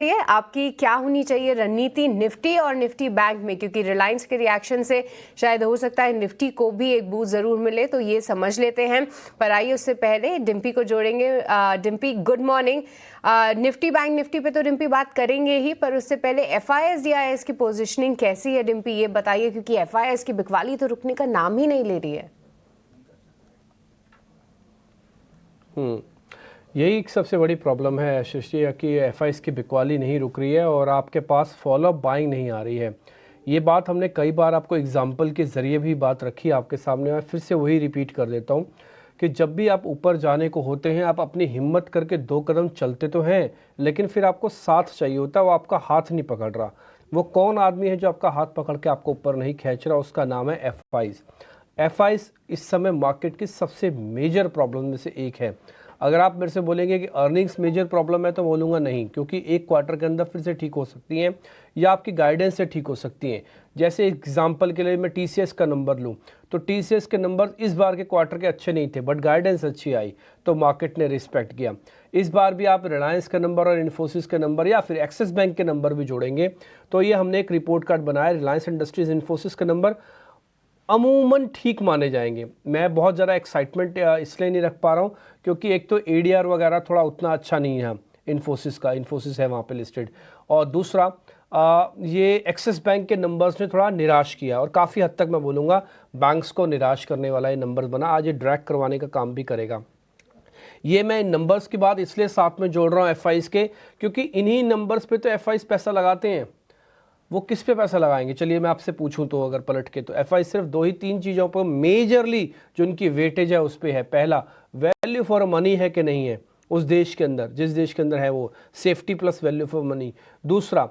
आपकी क्या होनी चाहिए रणनीति निफ्टी और निफ्टी बैंक में, क्योंकि रिलायंस के रिएक्शन से शायद हो सकता है निफ्टी को भी एक बूस्ट जरूर मिले, तो ये समझ लेते हैं। पर आइए उससे पहले डिम्पी को जोड़ेंगे। Dimpy, good morning. Nifty bank Nifty पे तो डिम्पी बात करेंगे ही, पर उससे पहले एफआईएस डीआईएस की पोजिशनिंग कैसी है डिम्पी, ये बताइए, क्योंकि एफआईएस की बिकवाली तो रुकने का नाम ही नहीं ले रही है। यही एक सबसे बड़ी प्रॉब्लम है सृष्टि कि एफआईएस की बिकवाली नहीं रुक रही है और आपके पास फॉलोअप बाइंग नहीं आ रही है। ये बात हमने कई बार आपको एग्जाम्पल के ज़रिए भी बात रखी आपके सामने, और फिर से वही रिपीट कर देता हूँ कि जब भी आप ऊपर जाने को होते हैं आप अपनी हिम्मत करके 2 कदम चलते तो हैं, लेकिन फिर आपको साथ चाहिए होता है, वो आपका हाथ नहीं पकड़ रहा। वो कौन आदमी है जो आपका हाथ पकड़ के आपको ऊपर नहीं खींच रहा? उसका नाम है एफआईएस। एफआईएस इस समय मार्केट की सबसे मेजर प्रॉब्लम में से एक है। अगर आप मेरे से बोलेंगे कि अर्निंग्स मेजर प्रॉब्लम है तो बोलूँगा नहीं, क्योंकि एक क्वार्टर के अंदर फिर से ठीक हो सकती हैं या आपकी गाइडेंस से ठीक हो सकती हैं। जैसे एग्जांपल के लिए मैं टीसीएस का नंबर लूँ तो टीसीएस के नंबर इस बार के क्वार्टर के अच्छे नहीं थे, बट गाइडेंस अच्छी आई तो मार्केट ने रिस्पेक्ट किया। इस बार भी आप रिलायंस का नंबर और इन्फोसिस के नंबर या फिर एक्सिस बैंक के नंबर भी जोड़ेंगे तो ये हमने एक रिपोर्ट कार्ड बनाया, रिलायंस इंडस्ट्रीज इन्फोसिस के नंबर अमूमन ठीक माने जाएंगे। मैं बहुत ज़्यादा एक्साइटमेंट इसलिए नहीं रख पा रहा हूँ क्योंकि एक तो एडीआर वगैरह थोड़ा उतना अच्छा नहीं है इन्फोसिस का, इन्फोसिस है वहाँ पे लिस्टेड, और दूसरा ये एक्सिस बैंक के नंबर्स ने थोड़ा निराश किया और काफ़ी हद तक मैं बोलूँगा बैंक्स को निराश करने वाला ये नंबर बना। आज ये ड्रैग करवाने का काम भी करेगा। ये मैं इन नंबर्स की बात इसलिए साथ में जोड़ रहा हूँ एफआईएस के, क्योंकि इन्हीं नंबर्स पे तो एफआईएस पैसा लगाते हैं। वो किस पे पैसा लगाएंगे? चलिए मैं आपसे पूछूं तो अगर पलट के, तो एफआईएस सिर्फ 2 ही 3 चीज़ों पर मेजरली जो उनकी वेटेज है उस पर है। पहला, वैल्यू फॉर मनी है कि नहीं है उस देश के अंदर, जिस देश के अंदर है वो, safety plus value for money. दूसरा,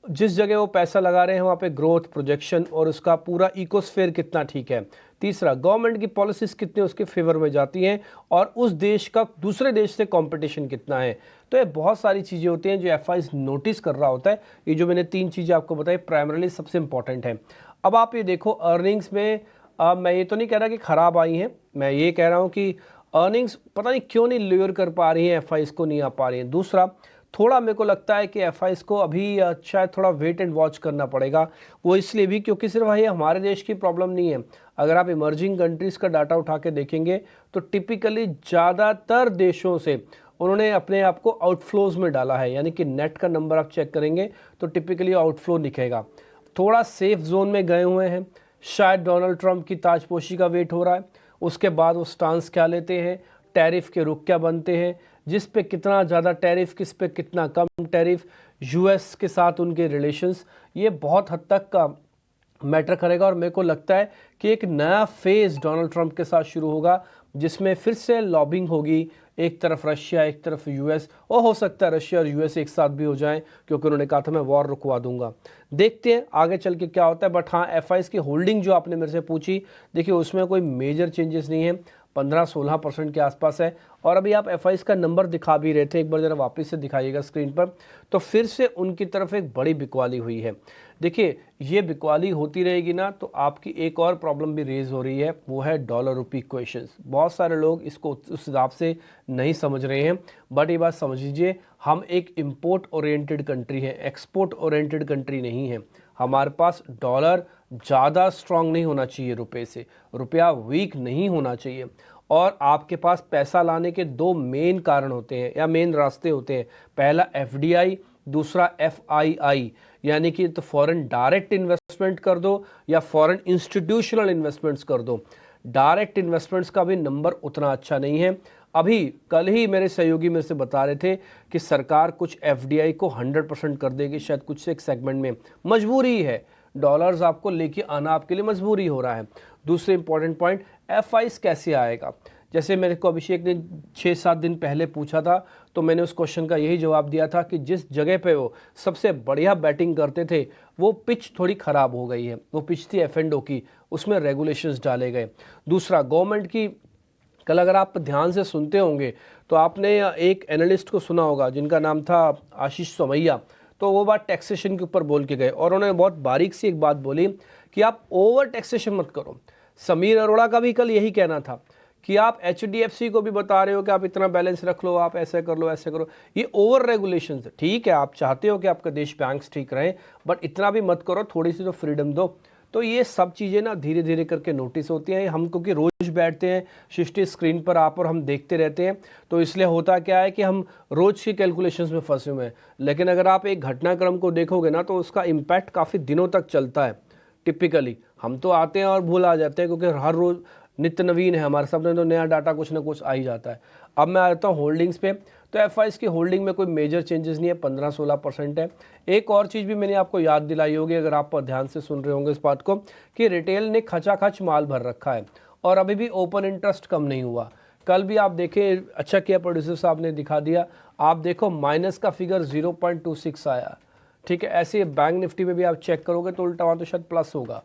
जिस जगह वो पैसा लगा रहे हैं वहाँ पे ग्रोथ प्रोजेक्शन और उसका पूरा इकोस्फेयर कितना ठीक है। तीसरा, गवर्नमेंट की पॉलिसीज कितने उसके फेवर में जाती हैं और उस देश का दूसरे देश से कंपटीशन कितना है। तो ये बहुत सारी चीज़ें होती हैं जो एफआईएस नोटिस कर रहा होता है। ये जो मैंने 3 चीज़ें आपको बताई प्राइमरली सबसे इंपॉर्टेंट है। अब आप ये देखो अर्निंग्स में, मैं ये तो नहीं कह रहा कि ख़राब आई हैं, मैं ये कह रहा हूँ कि अर्निंग्स पता नहीं क्यों नहीं लेयर कर पा रही हैं, एफआईएस को नहीं आ पा रही हैं। दूसरा, थोड़ा मेरे को लगता है कि एफआईएस को अभी शायद थोड़ा वेट एंड वॉच करना पड़ेगा। वो इसलिए भी क्योंकि सिर्फ ये हमारे देश की प्रॉब्लम नहीं है। अगर आप इमर्जिंग कंट्रीज़ का डाटा उठा के देखेंगे तो टिपिकली ज़्यादातर देशों से उन्होंने अपने आप को आउटफ्लोज में डाला है, यानी कि नेट का नंबर आप चेक करेंगे तो टिपिकली आउटफ्लो दिखेगा। थोड़ा सेफ जोन में गए हुए हैं, शायद डोनाल्ड ट्रंप की ताजपोशी का वेट हो रहा है, उसके बाद वो स्टांस क्या लेते हैं, टैरिफ के रुख क्या बनते हैं, जिस पे कितना ज़्यादा टैरिफ, किस पे कितना कम टैरिफ, यूएस के साथ उनके रिलेशंस, ये बहुत हद तक का मैटर करेगा। और मेरे को लगता है कि एक नया फेज़ डोनाल्ड ट्रंप के साथ शुरू होगा जिसमें फिर से लॉबिंग होगी, एक तरफ रशिया एक तरफ यूएस, और हो सकता है रशिया और यूएस एक साथ भी हो जाएं क्योंकि उन्होंने कहा था मैं वॉर रुकवा दूंगा। देखते हैं आगे चल के क्या होता है। बट हाँ, एफआईएस की होल्डिंग जो आपने मेरे से पूछी, देखिए उसमें कोई मेजर चेंजेस नहीं है, 15-16% के आसपास है। और अभी आप एफआईएस का नंबर दिखा भी रहे थे, एक बार ज़रा वापस से दिखाइएगा स्क्रीन पर, तो फिर से उनकी तरफ एक बड़ी बिकवाली हुई है। देखिए ये बिकवाली होती रहेगी ना तो आपकी एक और प्रॉब्लम भी रेज हो रही है, वो है डॉलर रुपी इक्वेशंस। बहुत सारे लोग इसको उस हिसाब से नहीं समझ रहे हैं, बट ये बात समझ लीजिए, हम एक इम्पोर्ट ओरिएंटेड कंट्री है, एक्सपोर्ट ओरिएंटेड कंट्री नहीं है। हमारे पास डॉलर ज़्यादा स्ट्रांग नहीं होना चाहिए रुपये से, रुपया वीक नहीं होना चाहिए। और आपके पास पैसा लाने के 2 मेन कारण होते हैं या मेन रास्ते होते हैं। पहला एफडीआई, दूसरा एफआईआई, यानी कि तो फॉरेन डायरेक्ट इन्वेस्टमेंट कर दो या फॉरेन इंस्टीट्यूशनल इन्वेस्टमेंट्स कर दो। डायरेक्ट इन्वेस्टमेंट्स का भी नंबर उतना अच्छा नहीं है। अभी कल ही मेरे सहयोगी मेरे से बता रहे थे कि सरकार कुछ एफडीआई को 100% कर देगी, शायद कुछ एक सेगमेंट में। मजबूरी है, डॉलर्स आपको लेके आना आपके लिए मजबूरी हो रहा है। दूसरे इंपॉर्टेंट पॉइंट, एफआईएस कैसे आएगा? जैसे मेरे को अभिषेक ने 6-7 दिन पहले पूछा था तो मैंने उस क्वेश्चन का यही जवाब दिया था कि जिस जगह पे वो सबसे बढ़िया बैटिंग करते थे वो पिच थोड़ी ख़राब हो गई है। वो पिच थी एफ&ओ की, उसमें रेगुलेशंस डाले गए। दूसरा, गवर्नमेंट की, कल अगर आप ध्यान से सुनते होंगे तो आपने एक एनालिस्ट को सुना होगा जिनका नाम था आशीष सोमैया, तो वो बात टैक्सेशन के ऊपर बोल के गए और उन्होंने बहुत बारीक सी एक बात बोली कि आप ओवर टैक्सेशन मत करो। समीर अरोड़ा का भी कल यही कहना था कि आप HDFC को भी बता रहे हो कि आप इतना बैलेंस रख लो, आप ऐसे कर लो, ऐसे करो। ये ओवर रेगुलेशन है। ठीक है, आप चाहते हो कि आपका देश बैंक्स ठीक रहे, बट इतना भी मत करो, थोड़ी सी तो फ्रीडम दो। तो ये सब चीज़ें ना धीरे धीरे करके नोटिस होती हैं। हम क्योंकि रोज़ बैठते हैं सृष्टि स्क्रीन पर आप और हम देखते रहते हैं, तो इसलिए होता क्या है कि हम रोज़ की कैलकुलेशंस में फंसे हुए हैं। लेकिन अगर आप एक घटनाक्रम को देखोगे ना, तो उसका इम्पैक्ट काफ़ी दिनों तक चलता है। टिपिकली हम तो आते हैं और भूल आ जाते हैं, क्योंकि हर रोज़ नित्य नवीन है हमारे सामने, तो नया डाटा कुछ ना कुछ आ ही जाता है। अब मैं आता हूँ होल्डिंग्स पे। तो एफआईज की होल्डिंग में कोई मेजर चेंजेस नहीं है, 15-16% है। एक और चीज़ भी मैंने आपको याद दिलाई होगी, अगर आप ध्यान से सुन रहे होंगे इस बात को, कि रिटेल ने खचाखच माल भर रखा है और अभी भी ओपन इंटरेस्ट कम नहीं हुआ। कल भी आप देखें, अच्छा किया प्रोड्यूसर साहब ने दिखा दिया, आप देखो माइनस का फिगर 0.26 आया। ठीक है, ऐसे बैंक निफ्टी में भी आप चेक करोगे तो उल्टा वहाँ तो शायद प्लस होगा।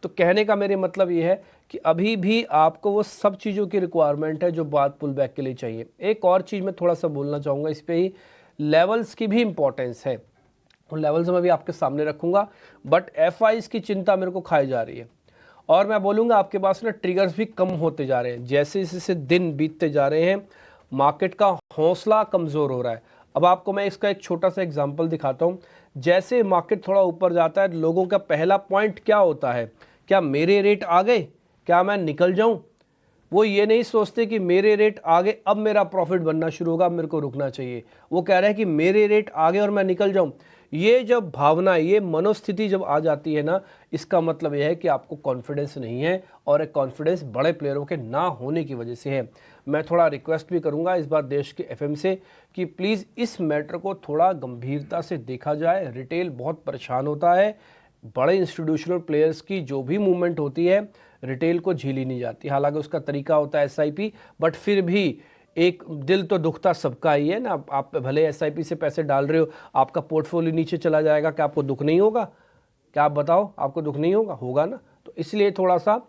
तो कहने का मेरे मतलब ये है कि अभी भी आपको वो सब चीज़ों की रिक्वायरमेंट है जो बात पुल बैक के लिए चाहिए। एक और चीज़ मैं थोड़ा सा बोलना चाहूँगा इस पे ही, लेवल्स की भी इंपॉर्टेंस है, और लेवल्स मैं भी आपके सामने रखूँगा, बट एफआईज की चिंता मेरे को खाई जा रही है। और मैं बोलूँगा आपके पास ना ट्रिगर्स भी कम होते जा रहे हैं, जैसे जैसे दिन बीतते जा रहे हैं मार्केट का हौसला कमज़ोर हो रहा है। अब आपको मैं इसका एक छोटा सा एग्जांपल दिखाता हूँ। जैसे मार्केट थोड़ा ऊपर जाता है, लोगों का पहला पॉइंट क्या होता है, क्या मेरे रेट आ गए, क्या मैं निकल जाऊं। वो ये नहीं सोचते कि मेरे रेट आ गए, अब मेरा प्रॉफिट बनना शुरू होगा, अब मेरे को रुकना चाहिए। वो कह रहे हैं कि मेरे रेट आ गए और मैं निकल जाऊं। ये जब भावना, ये मनोस्थिति जब आ जाती है ना, इसका मतलब यह है कि आपको कॉन्फिडेंस नहीं है, और एक कॉन्फिडेंस बड़े प्लेयरों के ना होने की वजह से है। मैं थोड़ा रिक्वेस्ट भी करूंगा इस बार देश के एफएम से कि प्लीज़ इस मैटर को थोड़ा गंभीरता से देखा जाए। रिटेल बहुत परेशान होता है, बड़े इंस्टीट्यूशनल प्लेयर्स की जो भी मूवमेंट होती है रिटेल को झीली नहीं जाती। हालांकि उसका तरीका होता है एसआईपी, बट फिर भी एक दिल तो दुखता सबका ही है ना। आप भले एसआईपी से पैसे डाल रहे हो, आपका पोर्टफोलियो नीचे चला जाएगा, क्या आपको दुख नहीं होगा? क्या आप बताओ, आपको दुख नहीं होगा? होगा ना। तो इसलिए थोड़ा सा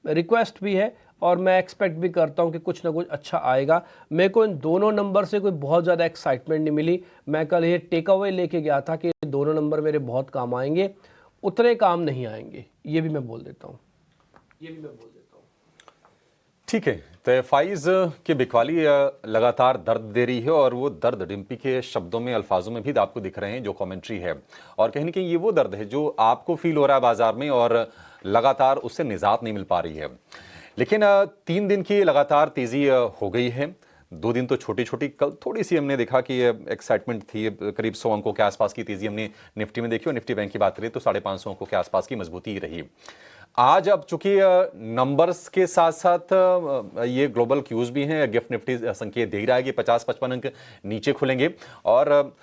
रिक्वेस्ट भी है, और मैं एक्सपेक्ट भी करता हूं कि कुछ ना कुछ अच्छा आएगा। मेरे को इन दोनों नंबर से कोई बहुत ज़्यादा एक्साइटमेंट नहीं मिली। मैं कल ये टेक अवे लेके गया था कि दोनों नंबर मेरे बहुत काम आएंगे, उतने काम नहीं आएंगे, ये भी मैं बोल देता हूँ। ठीक है, तो एफआईज की बिकवाली लगातार दर्द दे रही है, और वो दर्द डिम्पी के शब्दों में, अल्फाजों में भी आपको दिख रहे हैं जो कमेंट्री है, और कहीं ना कहीं ये वो दर्द है जो आपको फील हो रहा है बाजार में, और लगातार उससे निजात नहीं मिल पा रही है। लेकिन 3 दिन की लगातार तेजी हो गई है। 2 दिन तो छोटी छोटी, कल थोड़ी सी हमने देखा कि एक्साइटमेंट थी, करीब 100 अंकों के आसपास की तेजी हमने निफ्टी में देखी, और निफ्टी बैंक की बात करें तो 550 अंकों के आसपास की मजबूती रही। आज अब चूंकि नंबर्स के साथ साथ ये ग्लोबल क्यूज भी हैं, गिफ्ट निफ्टी संकेत दे रहा है कि 50-55 अंक नीचे खुलेंगे, और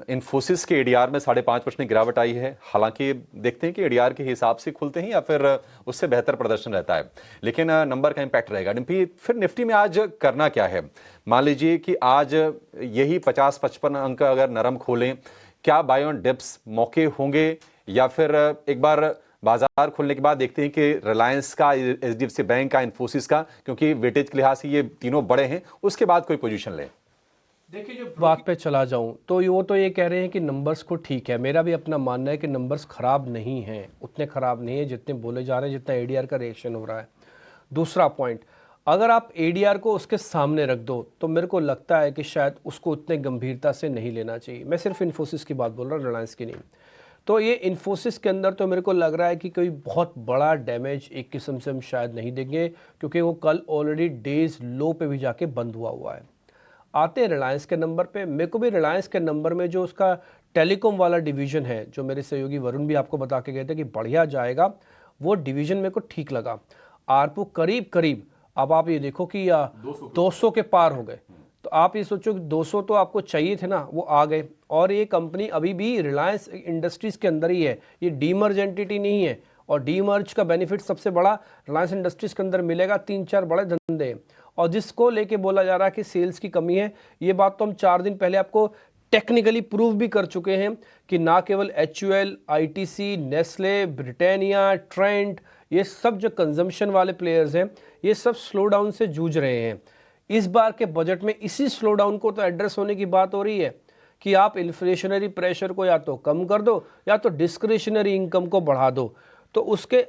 इन्फोसिस के एडीआर में 5.5% गिरावट आई है। हालांकि देखते हैं कि एडीआर के हिसाब से खुलते हैं या फिर उससे बेहतर प्रदर्शन रहता है, लेकिन नंबर का इंपैक्ट रहेगा। फिर निफ्टी में आज करना क्या है? मान लीजिए कि आज यही 50-55 अंक अगर नरम खोलें, क्या बाय ऑन डिप्स मौके होंगे, या फिर एक बार बाजार खुलने के बाद देखते हैं कि रिलायंस का, एचडीएफसी बैंक का, इन्फोसिस का, क्योंकि वेटेज के लिहाज से ये तीनों बड़े हैं, उसके बाद कोई पोजीशन लें? देखिए, जो बात पे चला जाऊं तो वो तो ये कह रहे हैं कि नंबर्स को ठीक है। मेरा भी अपना मानना है कि नंबर्स खराब नहीं हैं, उतने खराब नहीं है जितने बोले जा रहे हैं, जितना एडीआर का रिएक्शन हो रहा है। दूसरा पॉइंट, अगर आप एडीआर को उसके सामने रख दो तो मेरे को लगता है कि शायद उसको उतने गंभीरता से नहीं लेना चाहिए। मैं सिर्फ इन्फोसिस की बात बोल रहा हूँ, रिलायंस की नहीं। तो ये इन्फोसिस के अंदर तो मेरे को लग रहा है कि कोई बहुत बड़ा डैमेज एक किस्म से हम शायद नहीं देंगे, क्योंकि वो कल ऑलरेडी डेज लो पे भी जाके बंद हुआ है। आते हैं रिलायंस के नंबर पे। मेरे को भी रिलायंस के नंबर में जो उसका टेलीकॉम वाला डिवीज़न है, जो मेरे सहयोगी वरुण भी आपको बता के गए थे कि बढ़िया जाएगा, वो डिवीज़न मेरे को ठीक लगा। आरपू करीब करीब, अब आप ये देखो कि 200 के पार हो गए, तो आप ये सोचो कि 200 तो आपको चाहिए थे ना, वो आ गए। और ये कंपनी अभी भी रिलायंस इंडस्ट्रीज़ के अंदर ही है, ये डीमर्ज एंटिटी नहीं है, और डीमर्ज का बेनिफिट सबसे बड़ा रिलायंस इंडस्ट्रीज़ के अंदर मिलेगा। 3-4 बड़े धंधे, और जिसको लेके बोला जा रहा है कि सेल्स की कमी है, ये बात तो हम 4 दिन पहले आपको टेक्निकली प्रूव भी कर चुके हैं कि ना केवल HUL, ITC, Nestle, Britannia, Trent, ये सब जो कंजम्पशन वाले प्लेयर्स हैं, ये सब स्लो डाउन से जूझ रहे हैं। इस बार के बजट में इसी स्लो डाउन को तो एड्रेस होने की बात हो रही है कि आप इन्फ्लेशनरी प्रेशर को या तो कम कर दो, या तो डिस्क्रिशनरी इनकम को बढ़ा दो। तो उसके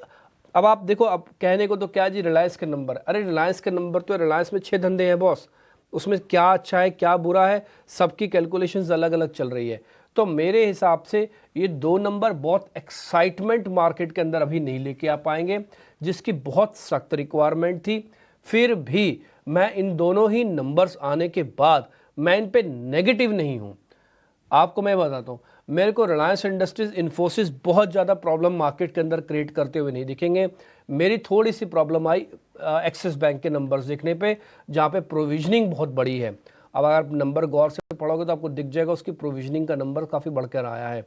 अब आप देखो, अब कहने को तो क्या जी रिलायंस के नंबर, अरे रिलायंस के नंबर तो रिलायंस में 6 धंधे हैं बॉस, उसमें क्या अच्छा है क्या बुरा है, सबकी कैलकुलेशंस अलग अलग चल रही है। तो मेरे हिसाब से ये 2 नंबर बहुत एक्साइटमेंट मार्केट के अंदर अभी नहीं लेके आ पाएंगे, जिसकी बहुत सख्त रिक्वायरमेंट थी। फिर भी मैं इन दोनों ही नंबर्स आने के बाद मैं इन पे नेगेटिव नहीं हूँ। आपको मैं बताता हूँ, मेरे को रिलायंस इंडस्ट्रीज, इन्फोसिस बहुत ज़्यादा प्रॉब्लम मार्केट के अंदर क्रिएट करते हुए नहीं दिखेंगे। मेरी थोड़ी सी प्रॉब्लम आई एक्सिस बैंक के नंबर्स देखने पे, जहाँ पे प्रोविजनिंग बहुत बड़ी है। अब अगर आप नंबर गौर से पढ़ोगे तो आपको दिख जाएगा उसकी प्रोविजनिंग का नंबर काफ़ी बढ़कर आया है।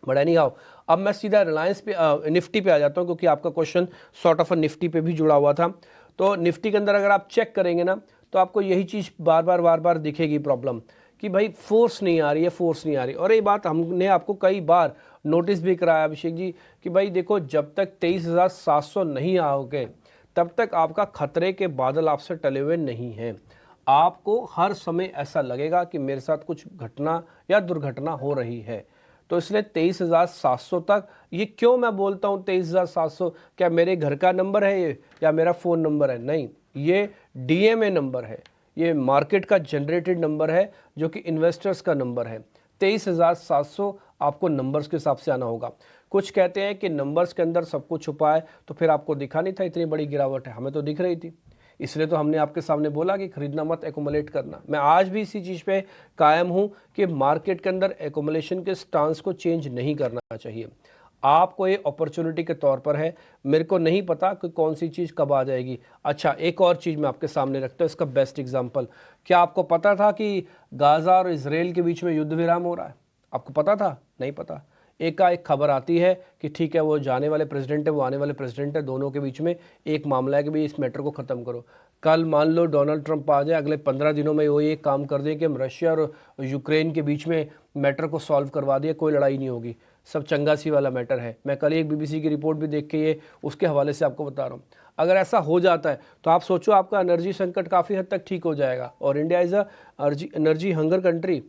बट एनी हाउ, अब मैं सीधा रिलायंस पे निफ्टी पे आ जाता हूँ, क्योंकि आपका क्वेश्चन सॉर्ट ऑफ निफ्टी पे भी जुड़ा हुआ था। तो निफ्टी के अंदर अगर आप चेक करेंगे ना, तो आपको यही चीज़ बार बार दिखेगी प्रॉब्लम, कि भाई फोर्स नहीं आ रही है, फोर्स नहीं आ रही। और ये बात हमने आपको कई बार नोटिस भी कराया अभिषेक जी, कि भाई देखो, जब तक 23,700 नहीं आओगे तब तक आपका खतरे के बादल आपसे टले हुए नहीं हैं। आपको हर समय ऐसा लगेगा कि मेरे साथ कुछ घटना या दुर्घटना हो रही है। तो इसलिए 23,700 तक, ये क्यों मैं बोलता हूँ 23,700, क्या मेरे घर का नंबर है ये या मेरा फ़ोन नंबर है? नहीं, ये डीएमए नंबर है, ये मार्केट का जनरेटेड नंबर है, जो कि इन्वेस्टर्स का नंबर है। 23,700 आपको नंबर्स के हिसाब से आना होगा। कुछ कहते हैं कि नंबर्स के अंदर सब कुछ छुपा है, तो फिर आपको दिखा नहीं था इतनी बड़ी गिरावट है, हमें तो दिख रही थी। इसलिए तो हमने आपके सामने बोला कि खरीदना मत, एकोमुलेट करना। मैं आज भी इसी चीज़ पे कायम हूँ कि मार्केट के अंदर एकोमुलेशन के स्टांस को चेंज नहीं करना चाहिए। आपको ये अपॉर्चुनिटी के तौर पर है, मेरे को नहीं पता कि कौन सी चीज़ कब आ जाएगी। अच्छा, एक और चीज़ मैं आपके सामने रखता हूँ, इसका बेस्ट एग्जांपल। क्या आपको पता था कि गाज़ा और इजराइल के बीच में युद्ध विराम हो रहा है? आपको पता था? नहीं पता। एक खबर आती है कि ठीक है, वो जाने वाले प्रेसिडेंट है, वो आने वाले प्रेसिडेंट है, दोनों के बीच में एक मामला है कि भाई इस मैटर को ख़त्म करो। कल मान लो डोनाल्ड ट्रंप आ जाए, अगले 15 दिनों में वो ये काम कर दें कि हम रशिया और यूक्रेन के बीच में मैटर को सॉल्व करवा दिए, कोई लड़ाई नहीं होगी, सब चंगा सी वाला मैटर है। मैं कल एक बीबीसी की रिपोर्ट भी देख के ये उसके हवाले से आपको बता रहा हूँ। अगर ऐसा हो जाता है तो आप सोचो, आपका एनर्जी संकट काफ़ी हद तक ठीक हो जाएगा। और India is a energy hunger country.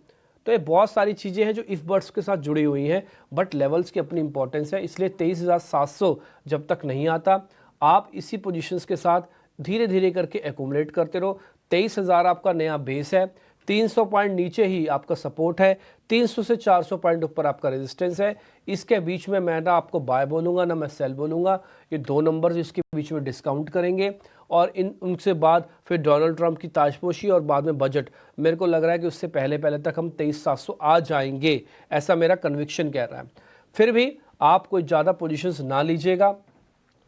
तो ये बहुत सारी चीज़ें हैं जो इफ बर्ड्स के साथ जुड़ी हुई हैं, बट लेवल्स की अपनी इंपॉर्टेंस है। इसलिए 23,700 जब तक नहीं आता, आप इसी पोजीशंस के साथ धीरे धीरे करके एकुमुलेट करते रहो। 23,000 आपका नया बेस है, 300 पॉइंट नीचे ही आपका सपोर्ट है, 300 से 400 पॉइंट ऊपर आपका रेजिस्टेंस है। इसके बीच में मैं ना आपको बाय बोलूँगा ना मैं सेल बोलूँगा। ये 2 नंबर्स इसके बीच में डिस्काउंट करेंगे, और उनसे बाद फिर डोनाल्ड ट्रंप की ताजपोशी और बाद में बजट। मेरे को लग रहा है कि उससे पहले तक हम 23,700 आ जाएंगे, ऐसा मेरा कन्विक्शन कह रहा है। फिर भी आप कोई ज़्यादा पोजीशंस ना लीजिएगा,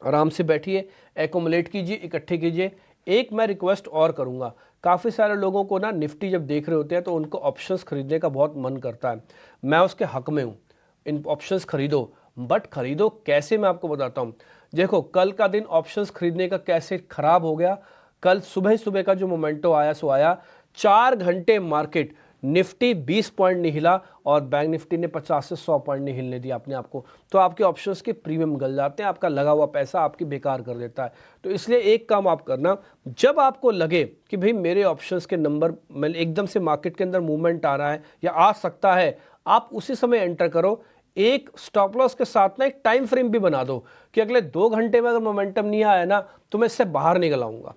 आराम से बैठिए, एकोमुलेट कीजिए, इकट्ठे कीजिए। एक मैं रिक्वेस्ट और करूंगा, काफ़ी सारे लोगों को ना निफ्टी जब देख रहे होते हैं तो उनको ऑप्शंस खरीदने का बहुत मन करता है। मैं उसके हक में हूँ, इन ऑप्शंस खरीदो, बट खरीदो कैसे मैं आपको बताता हूँ। देखो, कल का दिन ऑप्शंस खरीदने का कैसे खराब हो गया। कल सुबह सुबह का जो मोमेंटो आया सो आया, 4 घंटे मार्केट निफ्टी 20 पॉइंट नहीं हिला और बैंक निफ्टी ने 50 से 100 पॉइंट नहीं हिलने दिया अपने आप को। तो आपके ऑप्शंस के प्रीमियम गल जाते हैं, आपका लगा हुआ पैसा आपकी बेकार कर देता है। तो इसलिए एक काम आप करना, जब आपको लगे कि भाई मेरे ऑप्शंस के नंबर में एकदम से मार्केट के अंदर मूवमेंट आ रहा है या आ सकता है, आप उसी समय एंटर करो। एक स्टॉप लॉस के साथ ना एक टाइम फ्रेम भी बना दो कि अगले 2 घंटे में अगर मोमेंटम नहीं आया ना तो मैं इससे बाहर निकल आऊंगा।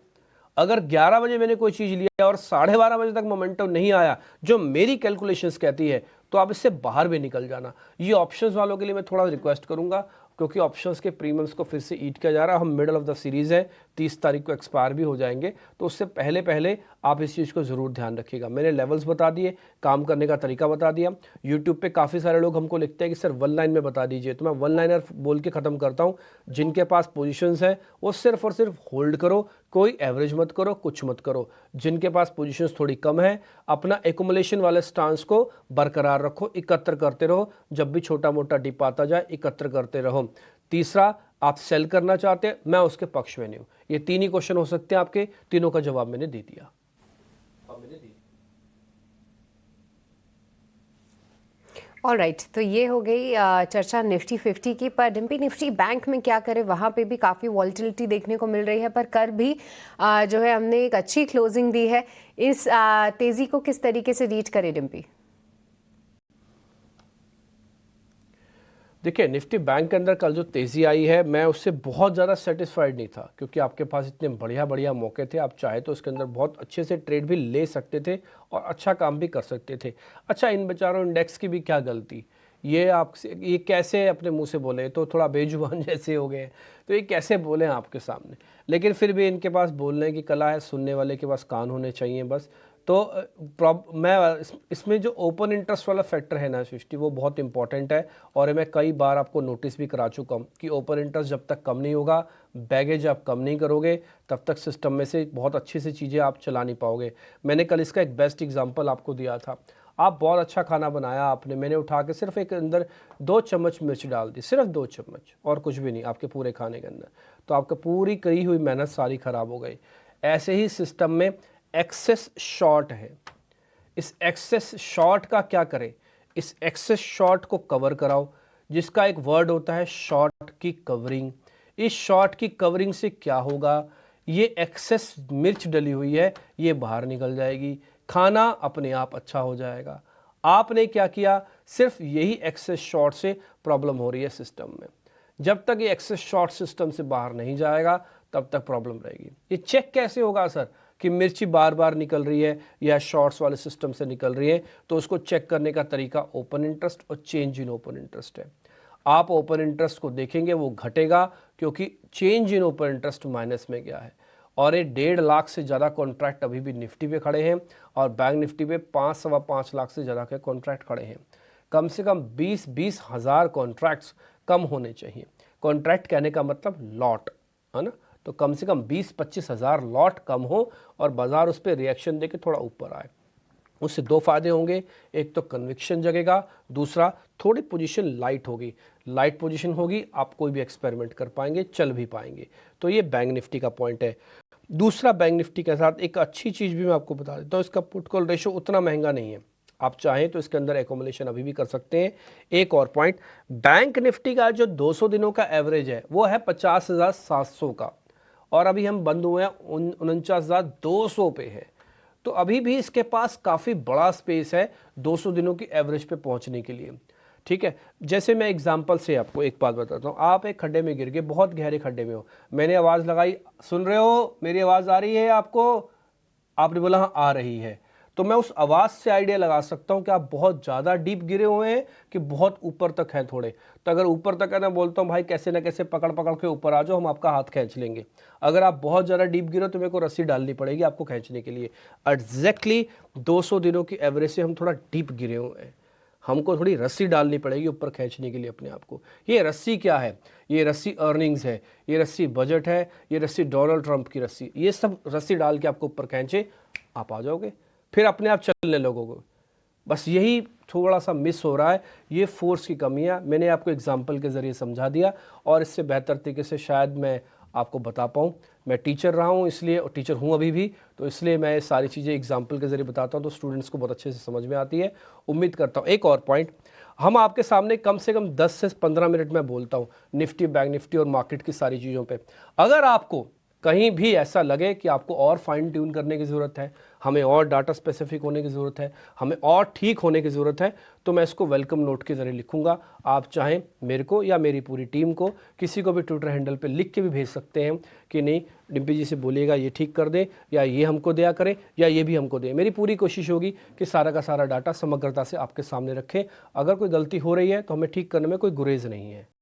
अगर 11 बजे मैंने कोई चीज़ लिया और 12:30 बजे तक मोमेंटम नहीं आया जो मेरी कैलकुलेशंस कहती है, तो आप इससे बाहर भी निकल जाना। ये ऑप्शंस वालों के लिए मैं थोड़ा रिक्वेस्ट करूंगा, क्योंकि ऑप्शंस के प्रीमियम्स को फिर से ईट किया जा रहा है। हम मिडल ऑफ द सीरीज़ है, 30 तारीख को एक्सपायर भी हो जाएंगे, तो उससे पहले पहले आप इस चीज़ को ज़रूर ध्यान रखिएगा। मैंने लेवल्स बता दिए, काम करने का तरीका बता दिया। यूट्यूब पे काफ़ी सारे लोग हमको लिखते हैं कि सर 1 लाइन में बता दीजिए, तो मैं 1 लाइनर बोल के ख़त्म करता हूँ। जिनके पास पोजीशंस हैं वो सिर्फ और सिर्फ होल्ड करो, कोई एवरेज मत करो, कुछ मत करो। जिनके पास पोजीशंस थोड़ी कम है, अपना एकुमुलेशन वाले स्टांस को बरकरार रखो, एकत्र करते रहो। जब भी छोटा मोटा डिप आता जाए, एकत्र करते रहो। तीसरा, आप सेल करना चाहते हैं, मैं उसके पक्ष में नहीं हूं। ये 3 ही क्वेश्चन हो सकते हैं आपके, तीनों का जवाब मैंने दे दिया। ऑलराइट, तो ये हो गई चर्चा निफ्टी 50 की। पर डिम्पी, निफ्टी बैंक में क्या करे, वहाँ पे भी काफ़ी वॉलेटिलिटी देखने को मिल रही है, पर कर भी जो है हमने एक अच्छी क्लोजिंग दी है। इस तेज़ी को किस तरीके से रीड करे डिम्पी? देखिए निफ्टी बैंक के अंदर कल जो तेज़ी आई है, मैं उससे बहुत ज़्यादा सेटिस्फाइड नहीं था, क्योंकि आपके पास इतने बढ़िया बढ़िया मौके थे, आप चाहे तो इसके अंदर बहुत अच्छे से ट्रेड भी ले सकते थे और अच्छा काम भी कर सकते थे। अच्छा, इन बेचारों इंडेक्स की भी क्या गलती, ये कैसे अपने मुंह से बोले, तो थोड़ा बेजुबान जैसे हो गए हैं, तो ये कैसे बोले आपके सामने, लेकिन फिर भी इनके पास बोलने की कला है, सुनने वाले के पास कान होने चाहिए बस। तो इसमें जो ओपन इंटरेस्ट वाला फैक्टर है ना सृष्टि, वो बहुत इंपॉर्टेंट है, और मैं कई बार आपको नोटिस भी करा चुका हूँ कि ओपन इंटरेस्ट जब तक कम नहीं होगा, बैगेज आप कम नहीं करोगे, तब तक सिस्टम में से बहुत अच्छी सी चीज़ें आप चला नहीं पाओगे। मैंने कल इसका एक बेस्ट एग्जाम्पल आपको दिया था। आप बहुत अच्छा खाना बनाया आपने, मैंने उठा के सिर्फ एक अंदर 2 चम्मच मिर्च डाल दी, सिर्फ 2 चम्मच, और कुछ भी नहीं आपके पूरे खाने के अंदर, तो आपका पूरी करी हुई मेहनत सारी खराब हो गई। ऐसे ही सिस्टम में एक्सेस शॉर्ट है, इस एक्सेस शॉर्ट का क्या करें, इस एक्सेस शॉर्ट को कवर कराओ, जिसका एक वर्ड होता है शॉर्ट की कवरिंग। इस शॉर्ट की कवरिंग से क्या होगा, ये एक्सेस मिर्च डली हुई है, ये बाहर निकल जाएगी, खाना अपने आप अच्छा हो जाएगा। आपने क्या किया, सिर्फ यही एक्सेस शॉर्ट से प्रॉब्लम हो रही है सिस्टम में। जब तक ये एक्सेस शॉर्ट सिस्टम से बाहर नहीं जाएगा तब तक प्रॉब्लम रहेगी। ये चेक कैसे होगा सर कि मिर्ची बार बार निकल रही है या शॉर्ट्स वाले सिस्टम से निकल रही है, तो उसको चेक करने का तरीका ओपन इंटरेस्ट और चेंज इन ओपन इंटरेस्ट है। आप ओपन इंटरेस्ट को देखेंगे वो घटेगा, क्योंकि change in open interest minus में गया है, और ये 1.5 लाख से ज़्यादा कॉन्ट्रैक्ट अभी भी निफ्टी पे खड़े हैं, और बैंक निफ्टी पे 5-5.25 लाख से ज़्यादा के कॉन्ट्रैक्ट खड़े हैं। कम से कम 20-20 हज़ार कॉन्ट्रैक्ट्स कम होने चाहिए। कॉन्ट्रैक्ट कहने का मतलब लॉट है ना, तो कम से कम 20-25 हज़ार लॉट कम हो और बाजार उस पर रिएक्शन दे के थोड़ा ऊपर आए। उससे 2 फायदे होंगे, एक तो कन्विक्शन जगेगा, दूसरा थोड़ी पोजीशन लाइट होगी। लाइट पोजीशन होगी, आप कोई भी एक्सपेरिमेंट कर पाएंगे, चल भी पाएंगे। तो ये बैंक निफ्टी का पॉइंट है। दूसरा, बैंक निफ्टी के साथ एक अच्छी चीज़ भी मैं आपको बता देता हूँ, इसका पुट कॉल रेशो उतना महंगा नहीं है, आप चाहें तो इसके अंदर एकोमोलेशन अभी भी कर सकते हैं। एक और पॉइंट, बैंक निफ्टी का जो 200 दिनों का एवरेज है वो है 50,700 का, और अभी हम बंद हुए हैं 49,200 पे है, तो अभी भी इसके पास काफ़ी बड़ा स्पेस है 200 दिनों की एवरेज पे पहुंचने के लिए। ठीक है, जैसे मैं एग्जांपल से आपको एक बात बताता हूँ, आप एक खड्डे में गिर गए, बहुत गहरे खड्डे में हो, मैंने आवाज़ लगाई, सुन रहे हो, मेरी आवाज़ आ रही है आपको, आपने बोला हाँ आ रही है, तो मैं उस आवाज़ से आइडिया लगा सकता हूँ कि आप बहुत ज़्यादा डीप गिरे हुए हैं कि बहुत ऊपर तक हैं थोड़े। तो अगर ऊपर तक है ना, बोलता हूँ भाई कैसे ना कैसे पकड़ पकड़ के ऊपर आ जाओ, हम आपका हाथ खींच लेंगे। अगर आप बहुत ज़्यादा डीप गिरो तो मेरे को रस्सी डालनी पड़ेगी आपको खींचने के लिए। एग्जैक्टली 200 दिनों की एवरेज से हम थोड़ा डीप गिरे हुए हैं, हमको थोड़ी रस्सी डालनी पड़ेगी ऊपर खींचने के लिए अपने आप को। ये रस्सी क्या है, ये रस्सी अर्निंग्स है, ये रस्सी बजट है, ये रस्सी डोनाल्ड ट्रंप की रस्सी, ये सब रस्सी डाल के आपको ऊपर खींचे, आप आ जाओगे, फिर अपने आप चलने लगोगे। बस यही थोड़ा सा मिस हो रहा है, ये फोर्स की कमी है। मैंने आपको एग्जाम्पल के ज़रिए समझा दिया, और इससे बेहतर तरीके से शायद मैं आपको बता पाऊँ। मैं टीचर रहा हूँ इसलिए, और टीचर हूँ अभी भी, तो इसलिए मैं सारी चीज़ें एग्जाम्पल के ज़रिए बताता हूँ, तो स्टूडेंट्स को बहुत अच्छे से समझ में आती है। उम्मीद करता हूँ। एक और पॉइंट, हम आपके सामने कम से कम 10 से 15 मिनट में बोलता हूँ निफ्टी, बैंक निफ्टी और मार्केट की सारी चीज़ों पे। अगर आपको कहीं भी ऐसा लगे कि आपको और फाइन ट्यून करने की ज़रूरत है, हमें और डाटा स्पेसिफिक होने की ज़रूरत है, हमें और ठीक होने की ज़रूरत है, तो मैं इसको वेलकम नोट के ज़रिए लिखूंगा। आप चाहें मेरे को या मेरी पूरी टीम को, किसी को भी ट्विटर हैंडल पे लिख के भी भेज सकते हैं कि नहीं डिम्पी जी से बोलिएगा ये ठीक कर दे, या ये हमको दिया करें, या ये भी हमको दे। मेरी पूरी कोशिश होगी कि सारा का सारा डाटा समग्रता से आपके सामने रखें। अगर कोई गलती हो रही है तो हमें ठीक करने में कोई गुरेज नहीं है।